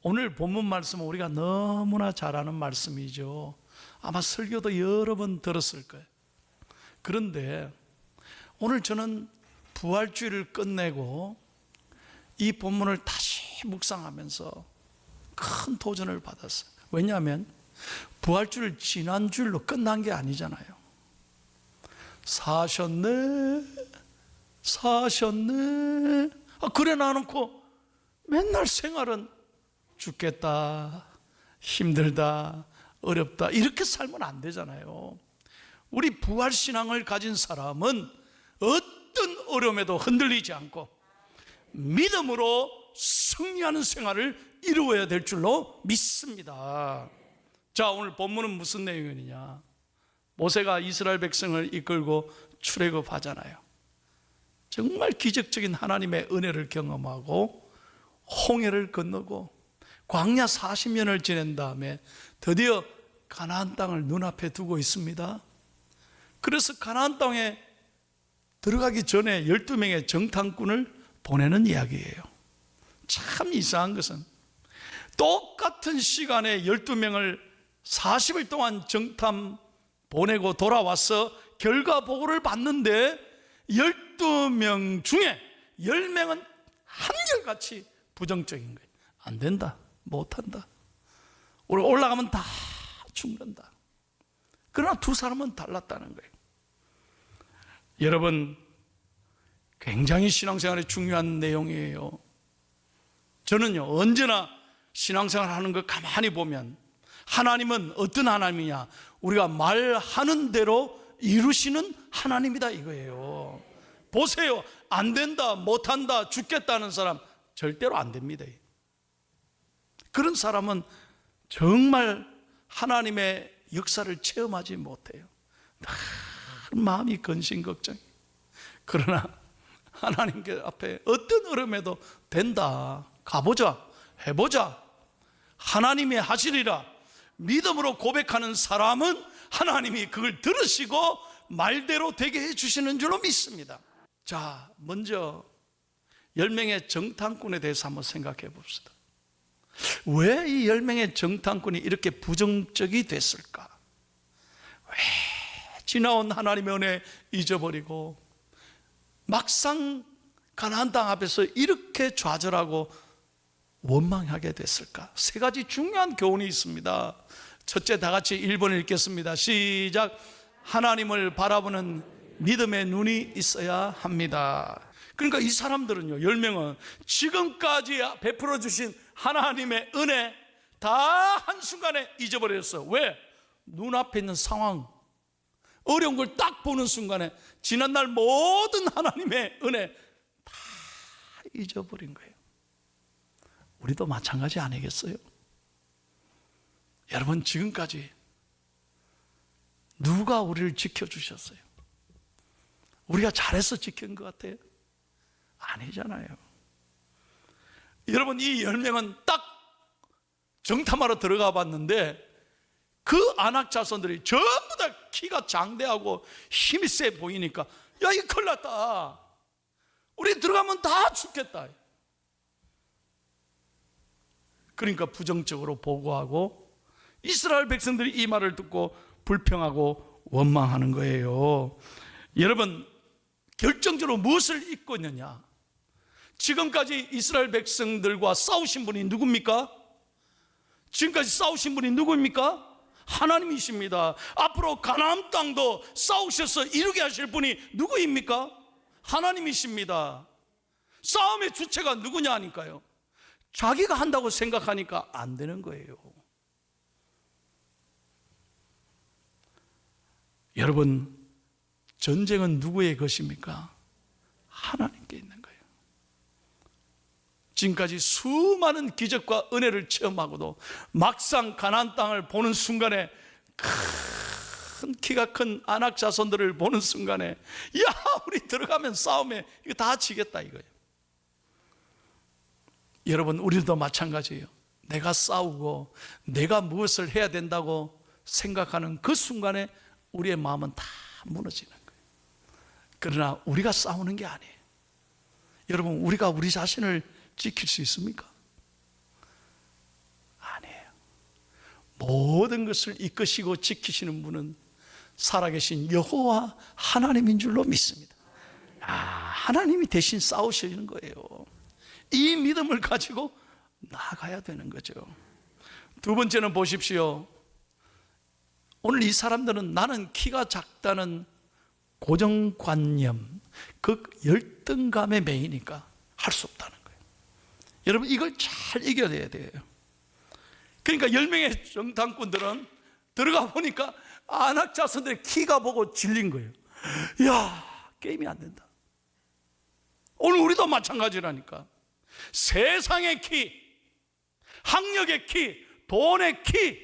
오늘 본문 말씀은 우리가 너무나 잘 아는 말씀이죠. 아마 설교도 여러 번 들었을 거예요. 그런데 오늘 저는 부활주의를 끝내고 이 본문을 다시 묵상하면서 큰 도전을 받았어요. 왜냐하면 부활주의를 지난주일로 끝난 게 아니잖아요. 사셨네 그래 놔놓고 맨날 생활은 죽겠다, 힘들다, 어렵다 이렇게 살면 안 되잖아요. 우리 부활신앙을 가진 사람은 어떤 어려움에도 흔들리지 않고 믿음으로 승리하는 생활을 이루어야 될 줄로 믿습니다. 자, 오늘 본문은 무슨 내용이냐? 모세가 이스라엘 백성을 이끌고 출애굽하잖아요. 정말 기적적인 하나님의 은혜를 경험하고 홍해를 건너고 광야 40년을 지낸 다음에 드디어 가나안 땅을 눈앞에 두고 있습니다. 그래서 가나안 땅에 들어가기 전에 12명의 정탐꾼을 보내는 이야기예요. 참 이상한 것은 똑같은 시간에 12명을 40일 동안 정탐 보내고 돌아와서 결과 보고를 받는데 12명 중에 10명은 한결같이 부정적인 거예요. 안 된다, 못한다, 우리 올라가면 다 죽는다. 그러나 두 사람은 달랐다는 거예요. 여러분, 굉장히 신앙생활에 중요한 내용이에요. 저는요, 언제나 신앙생활 하는 거 가만히 보면 하나님은 어떤 하나님이냐, 우리가 말하는 대로 이루시는 하나님이다 이거예요. 보세요, 안 된다, 못한다, 죽겠다는 사람 절대로 안 됩니다. 그런 사람은 정말 하나님의 역사를 체험하지 못해요. 늘 마음이 근심걱정이. 그러나 하나님께 앞에 어떤 어려움에도 된다, 가보자, 해보자, 하나님이 하시리라 믿음으로 고백하는 사람은 하나님이 그걸 들으시고 말대로 되게 해주시는 줄로 믿습니다. 자, 먼저 10명의 정탐꾼에 대해서 한번 생각해 봅시다. 왜 이 10명의 정탐꾼이 이렇게 부정적이 됐을까? 왜 지나온 하나님의 은혜 잊어버리고 막상 가나안 땅 앞에서 이렇게 좌절하고 원망하게 됐을까? 세 가지 중요한 교훈이 있습니다. 첫째, 다 같이 1번 읽겠습니다. 시작. 하나님을 바라보는 믿음의 눈이 있어야 합니다. 그러니까 이 사람들은요, 10명은 지금까지 베풀어 주신 하나님의 은혜 다 한순간에 잊어버렸어. 왜? 눈앞에 있는 상황, 어려운 걸 딱 보는 순간에 지난날 모든 하나님의 은혜 다 잊어버린 거예요. 우리도 마찬가지 아니겠어요? 여러분, 지금까지 누가 우리를 지켜주셨어요? 우리가 잘해서 지킨 것 같아요? 아니잖아요. 여러분, 이 10명은 딱 정탐하러 들어가 봤는데 그 아낙 자손들이 전부 다 키가 장대하고 힘이 세 보이니까 야, 이거 큰일 났다, 우리 들어가면 다 죽겠다. 그러니까 부정적으로 보고하고 이스라엘 백성들이 이 말을 듣고 불평하고 원망하는 거예요. 여러분, 결정적으로 무엇을 잊고 있느냐? 지금까지 이스라엘 백성들과 싸우신 분이 누굽니까? 지금까지 싸우신 분이 누구입니까? 하나님이십니다. 앞으로 가나안 땅도 싸우셔서 이루게 하실 분이 누구입니까? 하나님이십니다. 싸움의 주체가 누구냐 하니까요, 자기가 한다고 생각하니까 안 되는 거예요. 여러분, 전쟁은 누구의 것입니까? 하나님께 있는 거예요. 지금까지 수많은 기적과 은혜를 체험하고도 막상 가나안 땅을 보는 순간에, 큰 키가 큰 아낙 자손들을 보는 순간에, 야, 우리 들어가면 싸움에 이거 다 지겠다 이거예요. 여러분, 우리도 마찬가지예요. 내가 싸우고 내가 무엇을 해야 된다고 생각하는 그 순간에 우리의 마음은 다 무너지는 거예요. 그러나 우리가 싸우는 게 아니에요. 여러분, 우리가 우리 자신을 지킬 수 있습니까? 모든 것을 이끄시고 지키시는 분은 살아계신 여호와 하나님인 줄로 믿습니다. 하나님이 대신 싸우시는 거예요. 이 믿음을 가지고 나아가야 되는 거죠. 두 번째는 보십시오. 오늘 이 사람들은 나는 키가 작다는 고정관념, 그 열등감에 매이니까 할 수 없다는 거예요. 여러분, 이걸 잘 이겨내야 돼요. 그러니까 10명의 정탐꾼들은 들어가 보니까 안악 자손들의 키가 보고 질린 거예요. 이야, 게임이 안 된다. 오늘 우리도 마찬가지라니까. 세상의 키, 학력의 키, 돈의 키,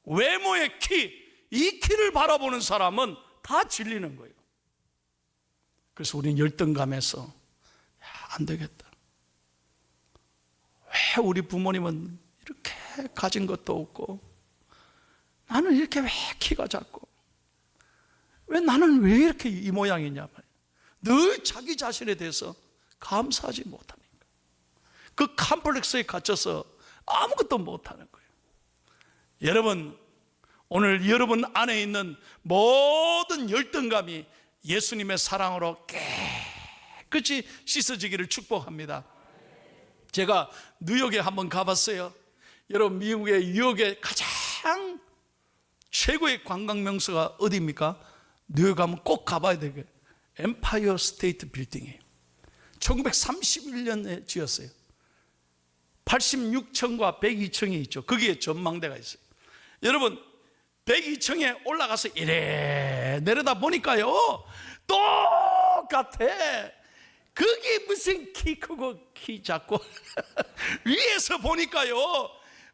외모의 키, 이 키를 바라보는 사람은 다 질리는 거예요. 그래서 우리는 열등감에서 안 되겠다. 왜 우리 부모님은 이렇게 가진 것도 없고 나는 이렇게 왜 키가 작고 왜 나는 왜 이렇게 이 모양이냐 말이에요. 늘 자기 자신에 대해서 감사하지 못하니까 그 컴플렉스에 갇혀서 아무것도 못하는 거예요. 여러분, 오늘 여러분 안에 있는 모든 열등감이 예수님의 사랑으로 깨끗이 씻어지기를 축복합니다. 제가 뉴욕에 한번 가봤어요. 여러분, 미국의 뉴욕의 가장 최고의 관광 명소가 어디입니까? 뉴욕 가면 꼭 가봐야 되게 엠파이어 스테이트 빌딩이에요. 1931년에 지었어요. 86층과 102층이 있죠. 거기에 전망대가 있어요. 여러분, 102층에 올라가서 이래 내려다 보니까요, 똑같아. 그게 무슨 키 크고 키 작고 위에서 보니까요,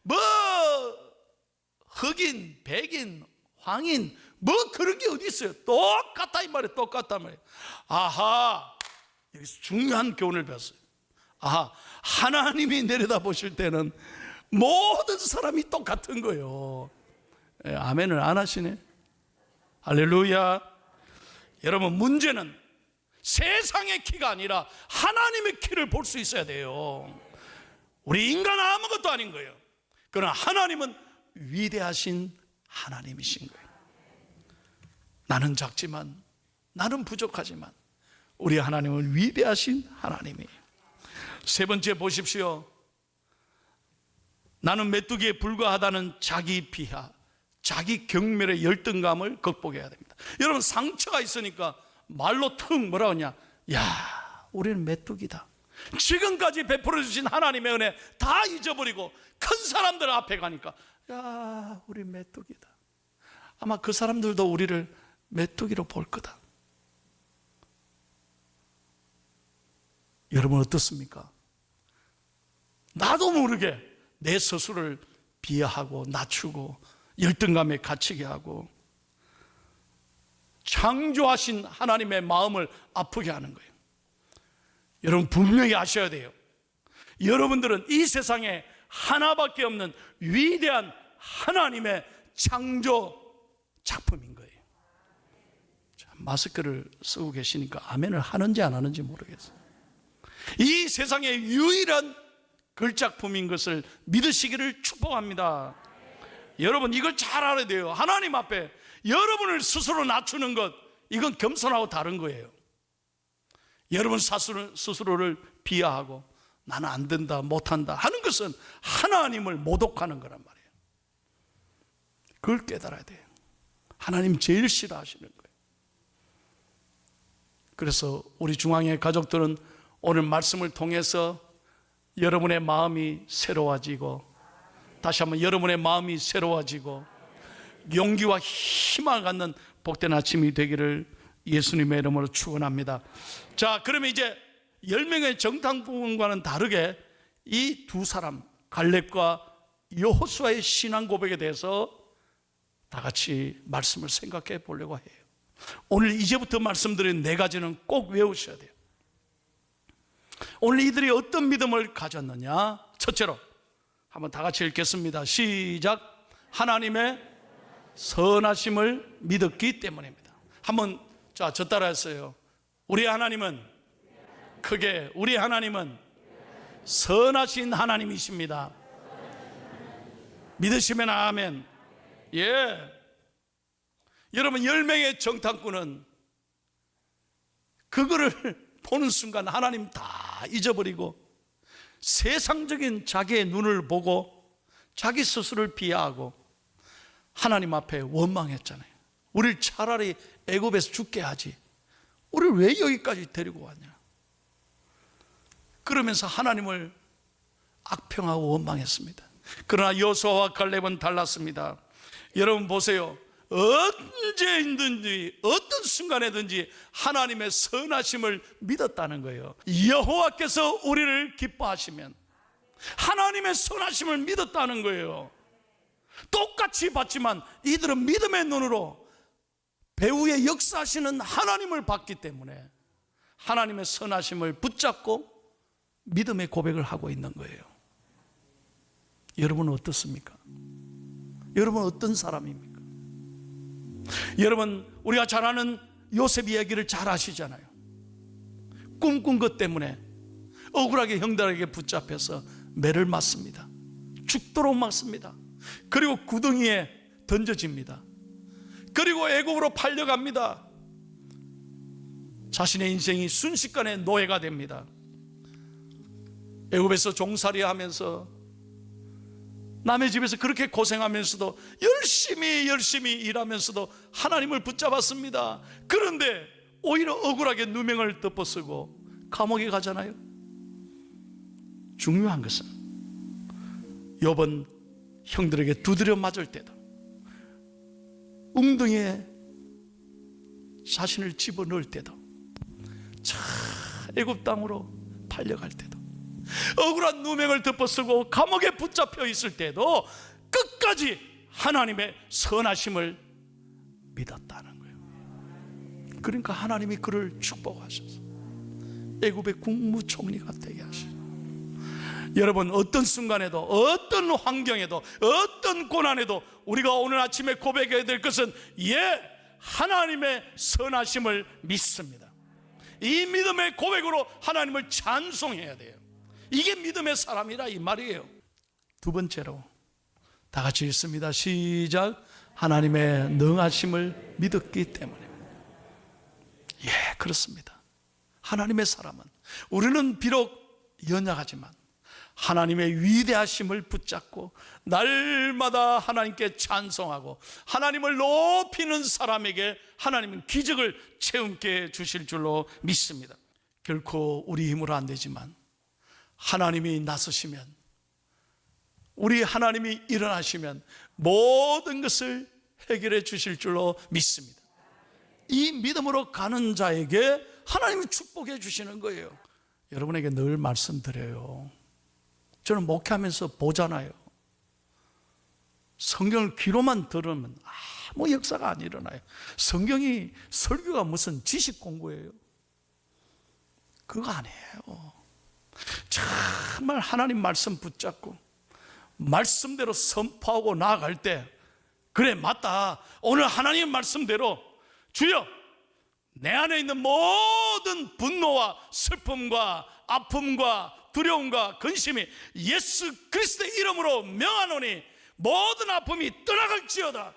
뭐 흑인, 백인, 황인 뭐 그런 게 어디 있어요. 똑같다 이 말이에요. 똑같단 말이에요. 아하, 여기서 중요한 교훈을 배웠어요. 아하, 하나님이 내려다보실 때는 모든 사람이 똑같은 거예요. 아멘을 안 하시네. 할렐루야. 여러분, 문제는 세상의 키가 아니라 하나님의 키를 볼 수 있어야 돼요. 우리 인간은 아무것도 아닌 거예요. 그러나 하나님은 위대하신 하나님이신 거예요. 나는 작지만, 나는 부족하지만 우리 하나님은 위대하신 하나님이에요. 세 번째 보십시오. 나는 메뚜기에 불과하다는 자기 비하, 자기 경멸의 열등감을 극복해야 됩니다. 여러분, 상처가 있으니까 말로 턱 뭐라 하냐, 야, 우리는 메뚜기다. 지금까지 베풀어 주신 하나님의 은혜 다 잊어버리고 큰 사람들 앞에 가니까 야, 우리 메뚜기다. 아마 그 사람들도 우리를 메뚜기로 볼 거다. 여러분 어떻습니까? 나도 모르게 내 스스로를 비하하고 낮추고 열등감에 갇히게 하고 창조하신 하나님의 마음을 아프게 하는 거예요. 여러분 분명히 아셔야 돼요. 여러분들은 이 세상에 하나밖에 없는 위대한 하나님의 창조 작품인 거예요. 마스크를 쓰고 계시니까 아멘을 하는지 안 하는지 모르겠어요. 이 세상의 유일한 글작품인 것을 믿으시기를 축복합니다. 여러분 이걸 잘 알아야 돼요. 하나님 앞에 여러분을 스스로 낮추는 것, 이건 겸손하고 다른 거예요. 여러분 스스로를 비하하고 나는 안 된다, 못한다 하는 것은 하나님을 모독하는 거란 말이에요. 그걸 깨달아야 돼요. 하나님 제일 싫어하시는 거예요. 그래서 우리 중앙의 가족들은 오늘 말씀을 통해서 여러분의 마음이 새로워지고, 다시 한번 여러분의 마음이 새로워지고 용기와 희망을 갖는 복된 아침이 되기를 예수님의 이름으로 축원합니다. 자, 그러면 이제 10명의 정탐꾼과는 다르게 이 두 사람 갈렙과 여호수아의 신앙 고백에 대해서 다 같이 말씀을 생각해 보려고 해요. 오늘 이제부터 말씀드린 네 가지는 꼭 외우셔야 돼요. 오늘 이들이 어떤 믿음을 가졌느냐? 첫째로 한번 다 같이 읽겠습니다. 시작. 하나님의 선하심을 믿었기 때문입니다. 한번 저 따라 했어요. 우리 하나님은 크게, 우리 하나님은 선하신 하나님이십니다. 믿으시면 아멘. 예. 여러분 10명의 정탐꾼은 그거를 보는 순간 하나님 다 잊어버리고 세상적인 자기의 눈을 보고 자기 스스로를 비하하고 하나님 앞에 원망했잖아요. 우리를 차라리 애굽에서 죽게 하지, 우리를 왜 여기까지 데리고 왔냐. 그러면서 하나님을 악평하고 원망했습니다. 그러나 여호수아와 갈렙은 달랐습니다. 여러분 보세요. 언제든지 어떤 순간에든지 하나님의 선하심을 믿었다는 거예요. 여호와께서 우리를 기뻐하시면 하나님의 선하심을 믿었다는 거예요. 똑같이 봤지만 이들은 믿음의 눈으로 배후에 역사하시는 하나님을 봤기 때문에 하나님의 선하심을 붙잡고 믿음의 고백을 하고 있는 거예요. 여러분은 어떻습니까? 여러분은 어떤 사람입니까? 여러분, 우리가 잘 아는 요셉 이야기를 잘 아시잖아요. 꿈꾼 것 때문에 억울하게 형들에게 붙잡혀서 매를 맞습니다. 죽도록 맞습니다. 그리고 구덩이에 던져집니다. 그리고 애굽으로 팔려갑니다. 자신의 인생이 순식간에 노예가 됩니다. 애굽에서 종살이 하면서 남의 집에서 그렇게 고생하면서도 열심히 일하면서도 하나님을 붙잡았습니다. 그런데 오히려 억울하게 누명을 덮어쓰고 감옥에 가잖아요. 중요한 것은 욥은 형들에게 두드려 맞을 때도, 웅덩이에 자신을 집어넣을 때도, 애굽 땅으로 팔려갈 때도, 억울한 누명을 덮어쓰고 감옥에 붙잡혀 있을 때도 끝까지 하나님의 선하심을 믿었다는 거예요. 그러니까 하나님이 그를 축복하셔서 애굽의 국무총리가 되게 하시죠. 여러분, 어떤 순간에도, 어떤 환경에도, 어떤 고난에도 우리가 오늘 아침에 고백해야 될 것은 하나님의 선하심을 믿습니다. 이 믿음의 고백으로 하나님을 찬송해야 돼요. 이게 믿음의 사람이라 이 말이에요. 두 번째로 다 같이 읽습니다. 시작. 하나님의 능하심을 믿었기 때문에. 그렇습니다. 하나님의 사람은, 우리는 비록 연약하지만 하나님의 위대하심을 붙잡고 날마다 하나님께 찬송하고 하나님을 높이는 사람에게 하나님은 기적을 체험케 해주실 줄로 믿습니다. 결코 우리 힘으로 안 되지만 하나님이 나서시면, 우리 하나님이 일어나시면 모든 것을 해결해 주실 줄로 믿습니다. 이 믿음으로 가는 자에게 하나님이 축복해 주시는 거예요. 여러분에게 늘 말씀드려요. 저는 목회하면서 보잖아요. 성경을 귀로만 들으면 아무 역사가 안 일어나요. 성경이, 설교가 무슨 지식 공부예요? 그거 아니에요. 정말 하나님 말씀 붙잡고 말씀대로 선포하고 나아갈 때, 그래 맞다, 오늘 하나님 말씀대로 주여 내 안에 있는 모든 분노와 슬픔과 아픔과 두려움과 근심이 예수 그리스도의 이름으로 명하노니 모든 아픔이 떠나갈지어다.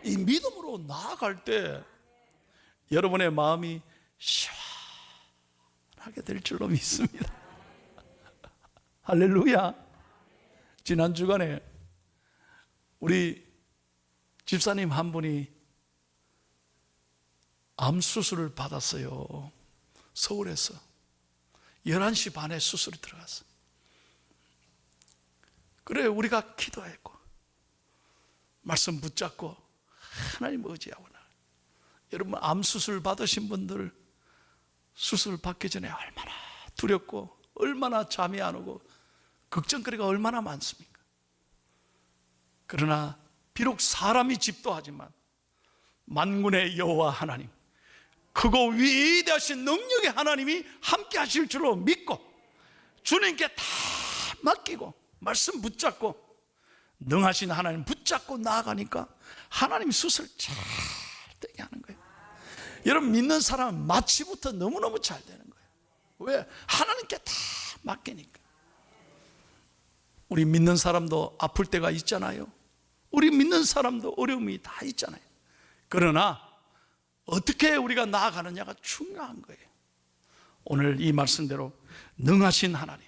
이 믿음으로 나아갈 때 여러분의 마음이 시원하게 될 줄로 믿습니다. 할렐루야. 지난 주간에 우리 집사님 한 분이 암 수술을 받았어요. 서울에서 11시 반에 수술이 들어갔어요. 그래 우리가 기도했고 말씀 붙잡고 하나님 의지하고 나. 여러분, 암 수술 받으신 분들 수술 받기 전에 얼마나 두렵고 얼마나 잠이 안 오고 걱정거리가 얼마나 많습니까? 그러나 비록 사람이 집도하지만 만군의 여호와 하나님, 크고 위대하신 능력의 하나님이 함께 하실 줄로 믿고 주님께 다 맡기고 말씀 붙잡고 능하신 하나님 붙잡고 나아가니까 하나님 수술 잘 되게 하는 거예요. 여러분, 믿는 사람은 마취부터 너무너무 잘 되는 거예요. 왜? 하나님께 다 맡기니까. 우리 믿는 사람도 아플 때가 있잖아요. 우리 믿는 사람도 어려움이 다 있잖아요. 그러나 어떻게 우리가 나아가느냐가 중요한 거예요. 오늘 이 말씀대로 능하신 하나님,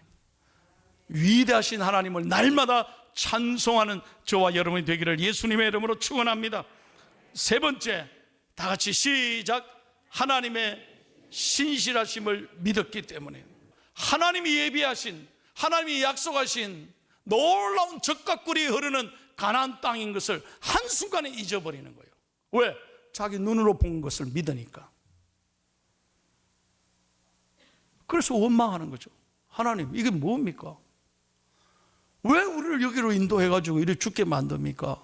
위대하신 하나님을 날마다 찬송하는 저와 여러분이 되기를 예수님의 이름으로 축원합니다. 세 번째, 다 같이 시작. 하나님의 신실하심을 믿었기 때문에 하나님이 예비하신, 하나님이 약속하신 놀라운 젖과 꿀이 흐르는 가나안 땅인 것을 한순간에 잊어버리는 거예요. 왜? 자기 눈으로 본 것을 믿으니까. 그래서 원망하는 거죠. 하나님, 이게 뭡니까? 왜 우리를 여기로 인도해가지고 이렇게 죽게 만듭니까?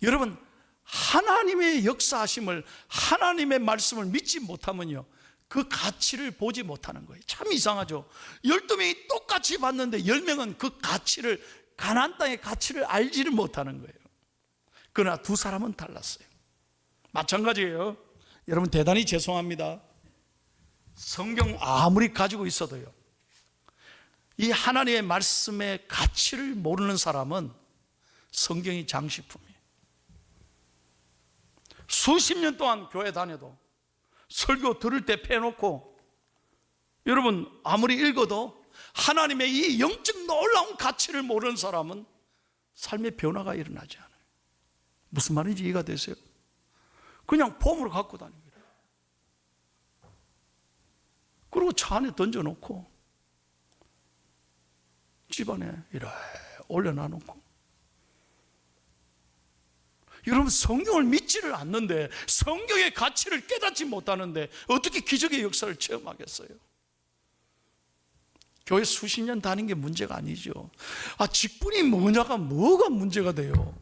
여러분, 하나님의 역사하심을, 하나님의 말씀을 믿지 못하면요, 그 가치를 보지 못하는 거예요. 참 이상하죠. 12명이 똑같이 봤는데 10명은 그 가치를, 가나안 땅의 가치를 알지를 못하는 거예요. 그러나 두 사람은 달랐어요. 마찬가지예요. 여러분, 대단히 죄송합니다. 성경 아무리 가지고 있어도요, 이 하나님의 말씀의 가치를 모르는 사람은 성경이 장식품이에요. 수십 년 동안 교회 다녀도 설교 들을 때 빼놓고, 여러분 아무리 읽어도 하나님의 이 영적 놀라운 가치를 모르는 사람은 삶의 변화가 일어나지 않아요. 무슨 말인지 이해가 되세요? 그냥 폼으로 갖고 다닙니다. 그리고 차 안에 던져놓고 집안에 이렇게 올려놔놓고, 여러분 성경을 믿지를 않는데, 성경의 가치를 깨닫지 못하는데 어떻게 기적의 역사를 체험하겠어요? 교회 수십 년 다닌 게 문제가 아니죠. 직분이 뭐냐가 뭐가 문제가 돼요?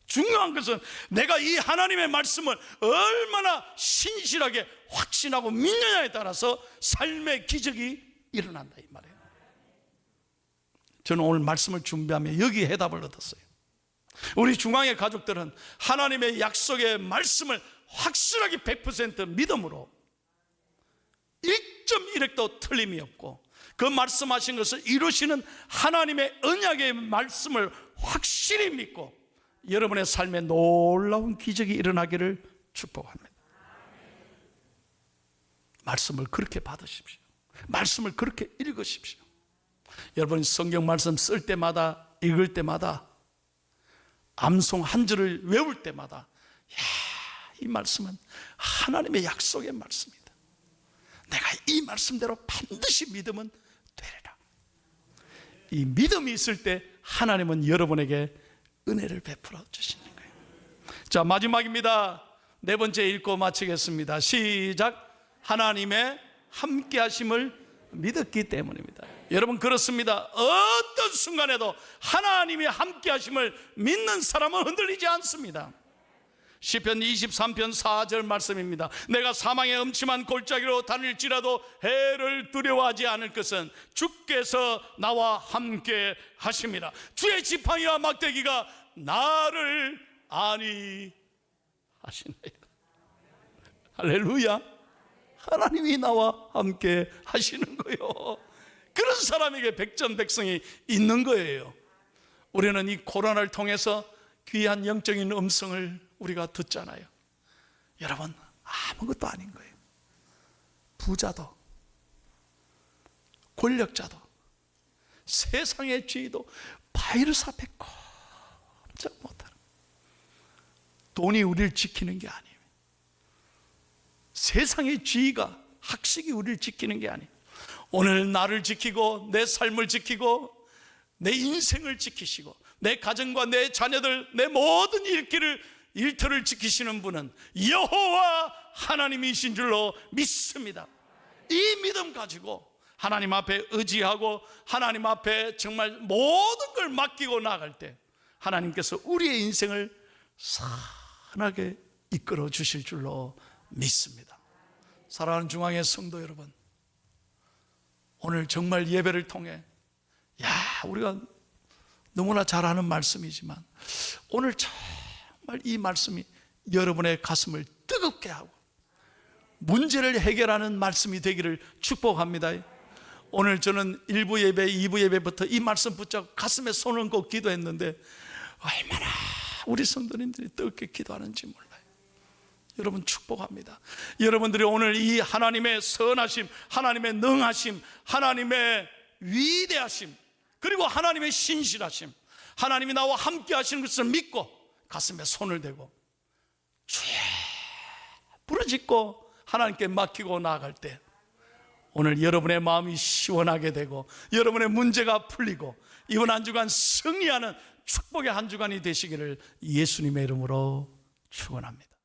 중요한 것은 내가 이 하나님의 말씀을 얼마나 신실하게 확신하고 믿느냐에 따라서 삶의 기적이 일어난다, 이 말이에요. 저는 오늘 말씀을 준비하며 여기에 해답을 얻었어요. 우리 중앙의 가족들은 하나님의 약속의 말씀을 확실하게 100% 믿음으로 1.1획도 틀림이 없고, 그 말씀하신 것을 이루시는 하나님의 언약의 말씀을 확실히 믿고 여러분의 삶에 놀라운 기적이 일어나기를 축복합니다. 말씀을 그렇게 받으십시오. 말씀을 그렇게 읽으십시오. 여러분 성경 말씀 쓸 때마다, 읽을 때마다, 암송 한 절을 외울 때마다, 이 말씀은 하나님의 약속의 말씀이다. 내가 이 말씀대로 반드시 믿으면 되리라. 이 믿음이 있을 때 하나님은 여러분에게 은혜를 베풀어 주시는 거예요. 자, 마지막입니다. 네 번째 읽고 마치겠습니다. 시작. 하나님의 함께 하심을 믿었기 때문입니다. 여러분 그렇습니다. 어떤 순간에도 하나님이 함께 하심을 믿는 사람은 흔들리지 않습니다. 시편 23편 4절 말씀입니다. 내가 사망의 음침한 골짜기로 다닐지라도 해를 두려워하지 않을 것은 주께서 나와 함께 하심이라. 주의 지팡이와 막대기가 나를 안위 하시나이다. 할렐루야. 하나님이 나와 함께 하시는 거예요. 그런 사람에게 백전백승이 있는 거예요. 우리는 이 코로나를 통해서 귀한 영적인 음성을 우리가 듣잖아요. 여러분 아무것도 아닌 거예요. 부자도 권력자도 세상의 지위도 바이러스 앞에 꼼짝 못하는, 돈이 우리를 지키는 게 아니에요. 세상의 지위가, 학식이 우리를 지키는 게 아니에요. 오늘 나를 지키고 내 삶을 지키고 내 인생을 지키시고 내 가정과 내 자녀들, 내 모든 일터를 지키시는 분은 여호와 하나님이신 줄로 믿습니다. 이 믿음 가지고 하나님 앞에 의지하고 하나님 앞에 정말 모든 걸 맡기고 나아갈 때 하나님께서 우리의 인생을 선하게 이끌어 주실 줄로 믿습니다. 사랑하는 중앙의 성도 여러분, 오늘 정말 예배를 통해 우리가 너무나 잘 아는 말씀이지만 오늘 정말 이 말씀이 여러분의 가슴을 뜨겁게 하고 문제를 해결하는 말씀이 되기를 축복합니다. 오늘 저는 1부 예배, 2부 예배부터 이 말씀 붙잡고 가슴에 손을 얹고 기도했는데 얼마나 우리 성도님들이 뜨겁게 기도하는지 몰라요. 여러분 축복합니다. 여러분들이 오늘 이 하나님의 선하심, 하나님의 능하심, 하나님의 위대하심, 그리고 하나님의 신실하심, 하나님이 나와 함께 하시는 것을 믿고 가슴에 손을 대고 주여 부르짖고 하나님께 맡기고 나아갈 때 오늘 여러분의 마음이 시원하게 되고 여러분의 문제가 풀리고 이번 한 주간 승리하는 축복의 한 주간이 되시기를 예수님의 이름으로 축원합니다.